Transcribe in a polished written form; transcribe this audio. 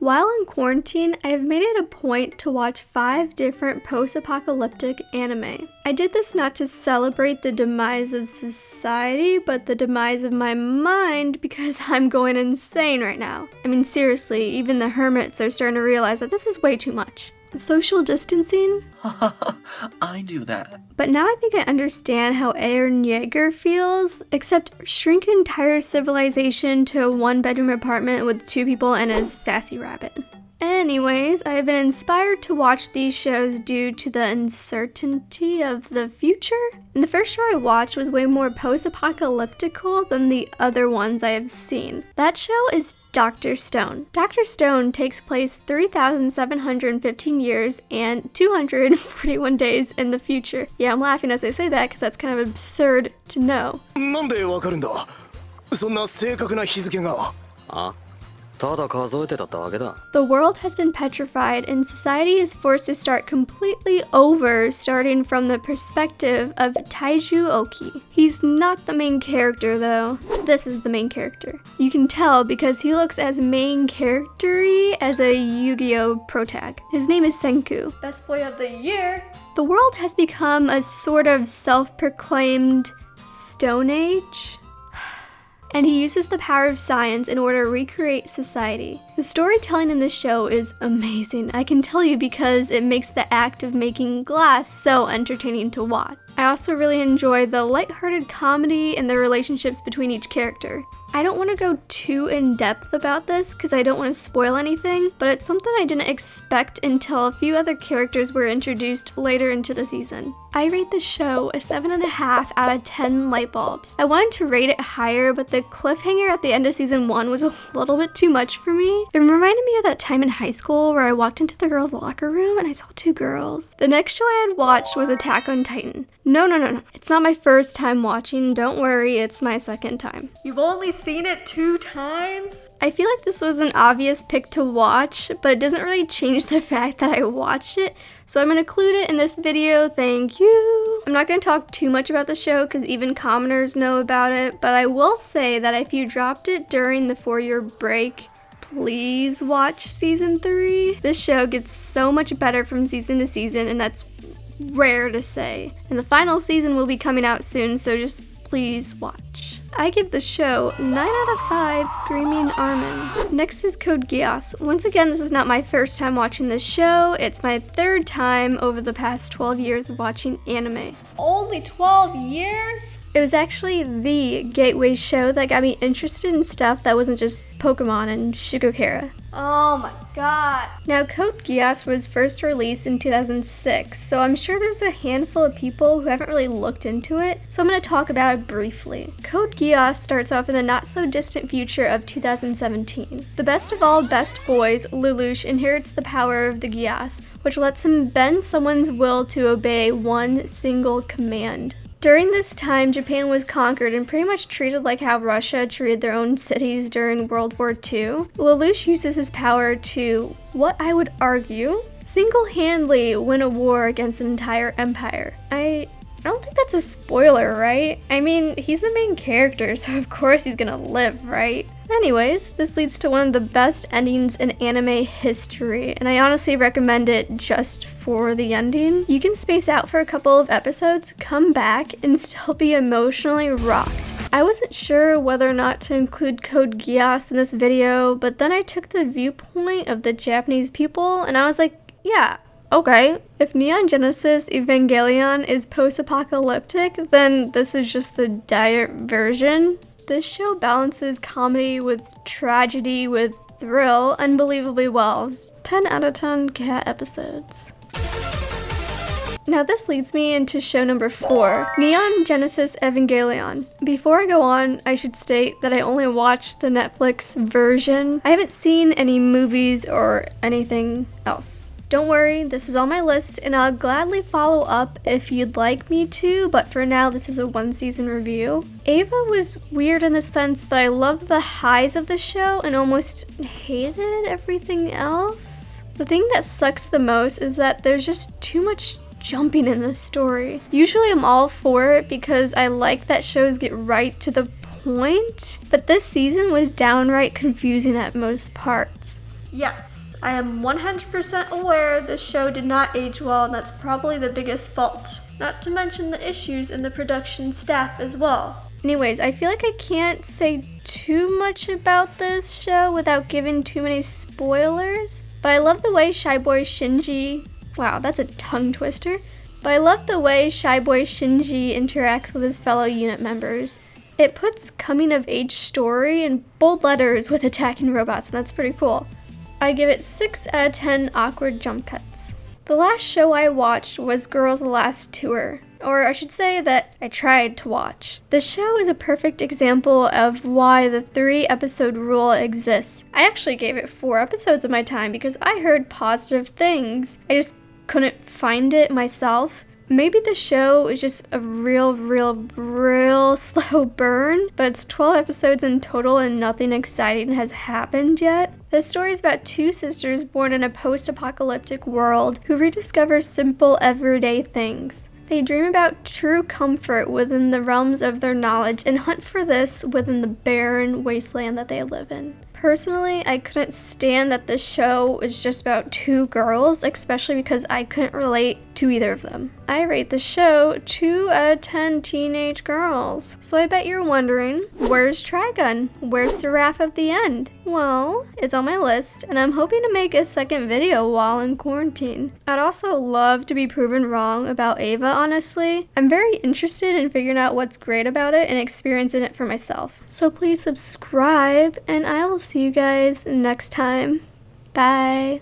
While in quarantine, I have made it a point to watch 5 different post-apocalyptic anime. I did this not to celebrate the demise of society, but the demise of my mind because I'm going insane right now. I mean, seriously, even the hermits are starting to realize that this is way too much. Social distancing? I do that. But now I think I understand how Eren Yeager feels, except shrink an entire civilization to a 1-bedroom apartment with 2 people and a sassy rabbit. Anyways, I have been inspired to watch these shows due to the uncertainty of the future. And the first show I watched was way more post-apocalyptical than the other ones I have seen. That show is Dr. Stone. Dr. Stone takes place 3,715 years and 241 days in the future. Yeah, I'm laughing as I say that because that's kind of absurd to know. なんでわかるんだそんな正確な日付が The world has been petrified and society is forced to start completely over, starting from the perspective of Taiju Oki. He's not the main character though. This is the main character. You can tell because he looks as main character-y as a Yu-Gi-Oh! Protag. His name is Senku. Best boy of the year! The world has become a sort of self-proclaimed Stone Age. And he uses the power of science in order to recreate society. The storytelling in this show is amazing. I can tell you because it makes the act of making glass so entertaining to watch. I also really enjoy the lighthearted comedy and the relationships between each character. I don't want to go too in-depth about this because I don't want to spoil anything, but it's something I didn't expect until a few other characters were introduced later into the season. I rate the show a 7.5 out of 10 light bulbs. I wanted to rate it higher, but the cliffhanger at the end of season 1 was a little bit too much for me. It reminded me of that time in high school where I walked into the girls' locker room and I saw 2 girls. The next show I had watched was Attack on Titan. No. It's not my first time watching. Don't worry, it's my second time. You've only seen it 2 times? I feel like this was an obvious pick to watch, but it doesn't really change the fact that I watched it, so I'm going to include it in this video, thank you. I'm not going to talk too much about the show because even commoners know about it, but I will say that if you dropped it during the 4-year break, please watch season 3. This show gets so much better from season to season, and that's rare to say. And the final season will be coming out soon, so just please watch. I give the show 9 out of 5 screaming almonds. Next is Code Geass. Once again, this is not my first time watching this show. It's my 3rd time over the past 12 years of watching anime. Only 12 years? It was actually the gateway show that got me interested in stuff that wasn't just Pokemon and Shigokara. Oh my god. Now, Code Geass was first released in 2006, so I'm sure there's a handful of people who haven't really looked into it, so I'm going to talk about it briefly. Code Geass starts off in the not-so-distant future of 2017. The best of all best boys, Lelouch, inherits the power of the Geass, which lets him bend someone's will to obey one single command. During this time, Japan was conquered and pretty much treated like how Russia treated their own cities during World War II. Lelouch uses his power to, what I would argue, single-handedly win a war against an entire empire. I don't think that's a spoiler, right? I mean, he's the main character, so of course he's gonna live, right? Anyways, this leads to one of the best endings in anime history, and I honestly recommend it just for the ending. You can space out for a couple of episodes, come back, and still be emotionally rocked. I wasn't sure whether or not to include Code Geass in this video, but then I took the viewpoint of the Japanese people, and I was like, yeah, okay. If Neon Genesis Evangelion is post-apocalyptic, then this is just the diet version. This show balances comedy with tragedy with thrill unbelievably well. 10 out of 10 cat episodes. Now this leads me into show number 4, Neon Genesis Evangelion. Before I go on, I should state that I only watched the Netflix version. I haven't seen any movies or anything else. Don't worry, this is on my list and I'll gladly follow up if you'd like me to, but for now this is a 1-season review. Eva was weird in the sense that I loved the highs of the show and almost hated everything else. The thing that sucks the most is that there's just too much jumping in this story. Usually I'm all for it because I like that shows get right to the point, but this season was downright confusing at most parts. Yes, I am 100% aware the show did not age well, and that's probably the biggest fault. Not to mention the issues in the production staff as well. Anyways, I feel like I can't say too much about this show without giving too many spoilers, but I love the way Shy Boy Shinji, wow, that's a tongue twister, but I love the way Shy Boy Shinji interacts with his fellow unit members. It puts coming of age story in bold letters with attacking robots, and that's pretty cool. I give it 6 out of 10 awkward jump cuts. The last show I watched was Girls' Last Tour, or I should say that I tried to watch. The show is a perfect example of why the 3-episode rule exists. I actually gave it 4 episodes of my time because I heard positive things. I just couldn't find it myself. Maybe the show is just a real slow burn, but it's 12 episodes in total and nothing exciting has happened yet. The story is about 2 sisters born in a post-apocalyptic world who rediscover simple everyday things. They dream about true comfort within the realms of their knowledge and hunt for this within the barren wasteland that they live in. Personally, I couldn't stand that this show is just about 2 girls, especially because I couldn't relate to either of them. I rate the show 2 out of 10 teenage girls. So I bet you're wondering, where's Trigun? Where's Seraph of the End? Well, it's on my list, and I'm hoping to make a second video while in quarantine. I'd also love to be proven wrong about Eva, honestly. I'm very interested in figuring out what's great about it and experiencing it for myself. So please subscribe, and I will see you guys next time. Bye.